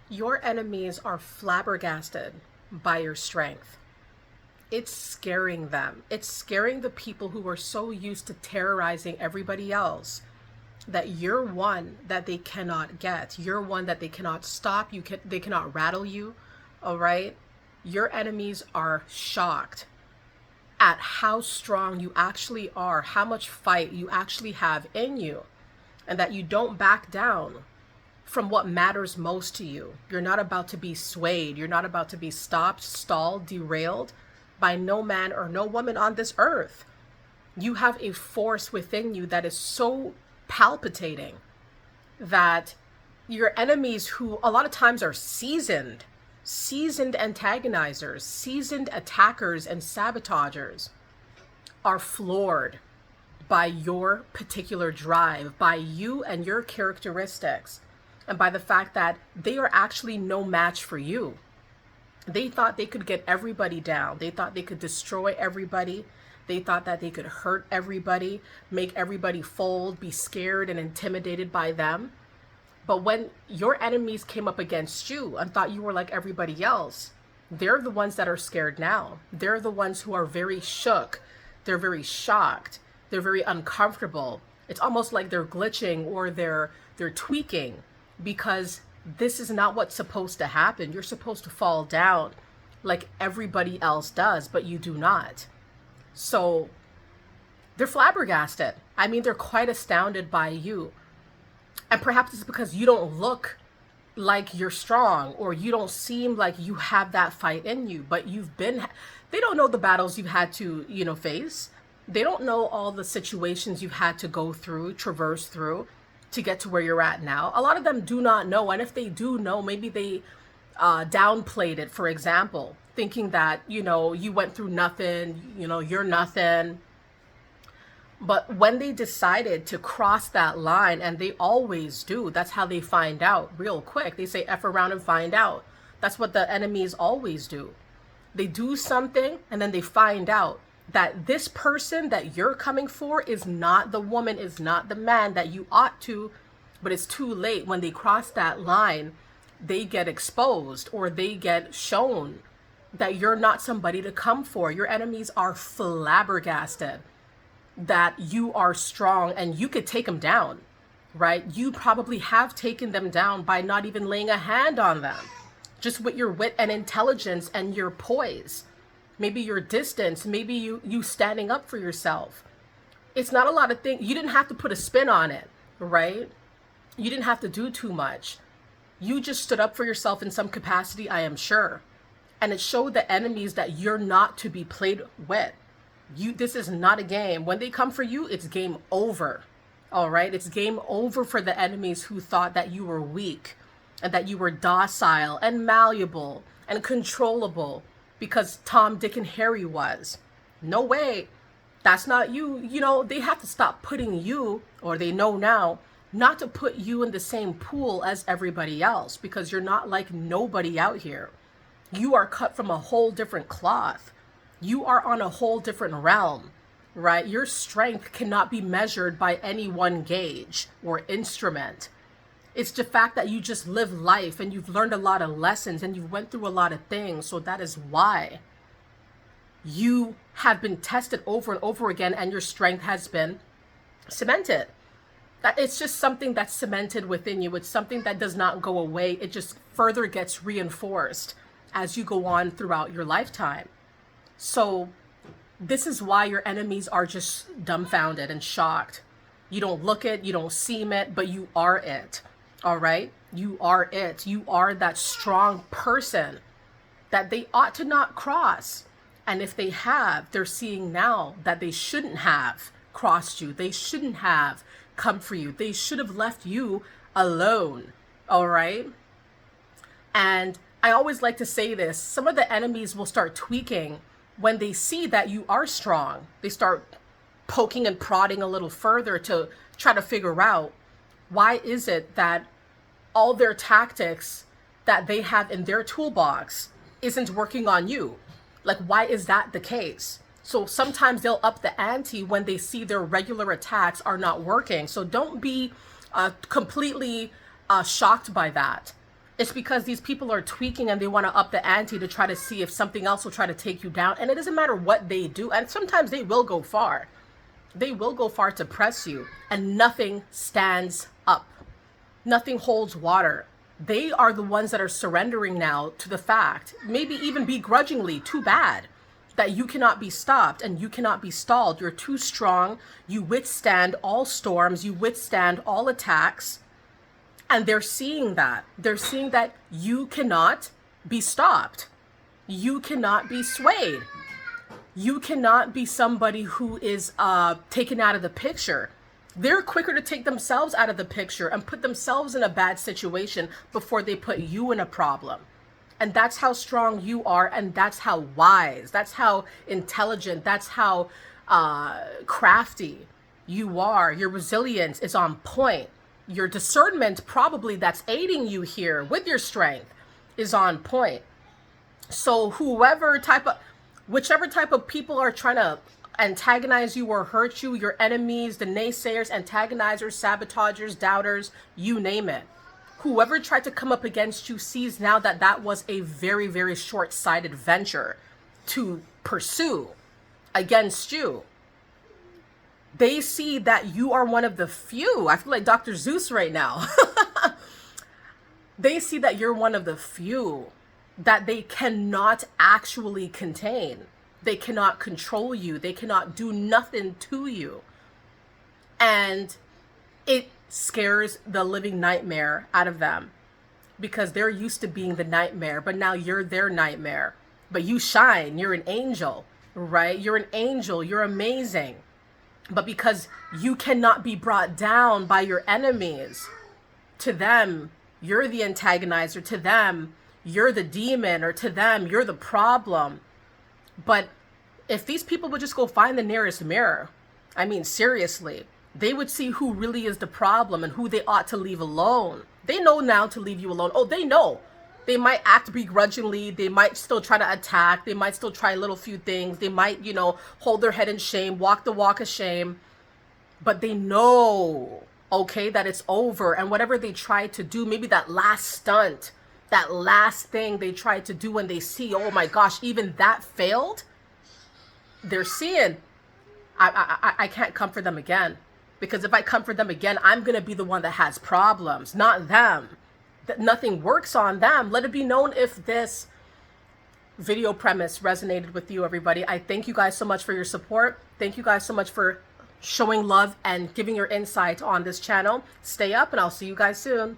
Your enemies are flabbergasted by your strength. It's scaring them. It's scaring the people who are so used to terrorizing everybody else that you're one that they cannot get. You're one that they cannot stop. They cannot rattle you. All right? Your enemies are shocked at how strong you actually are, how much fight you actually have in you, and that you don't back down from what matters most to you. You're not about to be swayed. You're not about to be stopped, stalled, derailed by no man or no woman on this earth. You have a force within you that is so palpitating that your enemies, who a lot of times are seasoned antagonizers, seasoned attackers and sabotagers, are floored by your particular drive, by you and your characteristics, and by the fact that they are actually no match for you. They thought they could get everybody down. They thought they could destroy everybody. They thought that they could hurt everybody, make everybody fold, be scared and intimidated by them. But when your enemies came up against you and thought you were like everybody else, they're the ones that are scared now. They're the ones who are very shook. They're very shocked. They're very uncomfortable. It's almost like they're glitching or they're tweaking, because this is not what's supposed to happen. You're supposed to fall down like everybody else does, but you do not. So they're flabbergasted. I mean, they're quite astounded by you. And perhaps it's because you don't look like you're strong, or you don't seem like you have that fight in you, but they don't know the battles you've had to, face. They don't know all the situations you've had to go through, traverse through to get to where you're at now. A lot of them do not know. And if they do know, maybe they downplayed it, for example, thinking that, you went through nothing, you're nothing. But when they decided to cross that line, and they always do, that's how they find out real quick. They say F around and find out. That's what the enemies always do. They do something and then they find out that this person that you're coming for is not the woman, is not the man that you ought to, but it's too late. When they cross that line, they get exposed, or they get shown that you're not somebody to come for. Your enemies are flabbergasted that you are strong and you could take them down, right? You probably have taken them down by not even laying a hand on them, just with your wit and intelligence and your poise, maybe your distance, maybe you standing up for yourself. It's not a lot of things. You didn't have to put a spin on it, right? You didn't have to do too much. You just stood up for yourself in some capacity, I am sure. And it showed the enemies that you're not to be played with. This is not a game. When they come for you, it's game over. All right? It's game over for the enemies who thought that you were weak and that you were docile and malleable and controllable because Tom, Dick, and Harry was. No way. That's not you. They have to stop putting you, or they know now, not to put you in the same pool as everybody else, because you're not like nobody out here. You are cut from a whole different cloth. You are on a whole different realm, right? Your strength cannot be measured by any one gauge or instrument. It's the fact that you just live life and you've learned a lot of lessons and you've went through a lot of things. So that is why you have been tested over and over again, and your strength has been cemented. That it's just something that's cemented within you. It's something that does not go away. It just further gets reinforced as you go on throughout your lifetime. So this is why your enemies are just dumbfounded and shocked. You don't look it, you don't seem it, but you are it. All right? You are it. You are that strong person that they ought to not cross. And if they have, they're seeing now that they shouldn't have crossed you. They shouldn't have come for you. They should have left you alone. All right? And I always like to say this. Some of the enemies will start tweaking when they see that you are strong. They start poking and prodding a little further to try to figure out, why is it that all their tactics that they have in their toolbox isn't working on you? Like, why is that the case? So sometimes they'll up the ante when they see their regular attacks are not working. So don't be completely shocked by that. It's because these people are tweaking and they want to up the ante to try to see if something else will try to take you down. And it doesn't matter what they do. And sometimes they will go far. They will go far to press you, and nothing stands up. Nothing holds water. They are the ones that are surrendering now to the fact, maybe even begrudgingly, too bad, that you cannot be stopped and you cannot be stalled. You're too strong. You withstand all storms. You withstand all attacks. And they're seeing that. They're seeing that you cannot be stopped. You cannot be swayed. You cannot be somebody who is taken out of the picture. They're quicker to take themselves out of the picture and put themselves in a bad situation before they put you in a problem. And that's how strong you are, and that's how wise, that's how intelligent, that's how crafty you are. Your resilience is on point. Your discernment, probably that's aiding you here with your strength, is on point. So whichever type of people are trying to antagonize you or hurt you, your enemies, the naysayers, antagonizers, sabotagers, doubters, you name it. Whoever tried to come up against you sees now that that was a very, very short-sighted venture to pursue against you. They see that you are one of the few. I feel like Dr. Zeus right now. They see that you're one of the few that they cannot actually contain. They cannot control you. They cannot do nothing to you. And it scares the living nightmare out of them because they're used to being the nightmare, but now you're their nightmare. But you shine. You're an angel, right? You're an angel. You're amazing. But because you cannot be brought down by your enemies, to them, you're the antagonizer. To them, you're the demon, or to them, you're the problem. But if these people would just go find the nearest mirror, I mean, seriously, they would see who really is the problem and who they ought to leave alone. They know now to leave you alone. Oh, they know. They might act begrudgingly. They might still try to attack. They might still try a little few things. They might, hold their head in shame, walk the walk of shame. But they know, okay, that it's over. And whatever they try to do, maybe that last stunt, that last thing they tried to do when they see, oh my gosh, even that failed. They're seeing, I can't comfort them again. Because if I comfort them again, I'm going to be the one that has problems, not them. That nothing works on them. Let it be known if this video premise resonated with you, everybody. I thank you guys so much for your support. Thank you guys so much for showing love and giving your insight on this channel. Stay up, and I'll see you guys soon.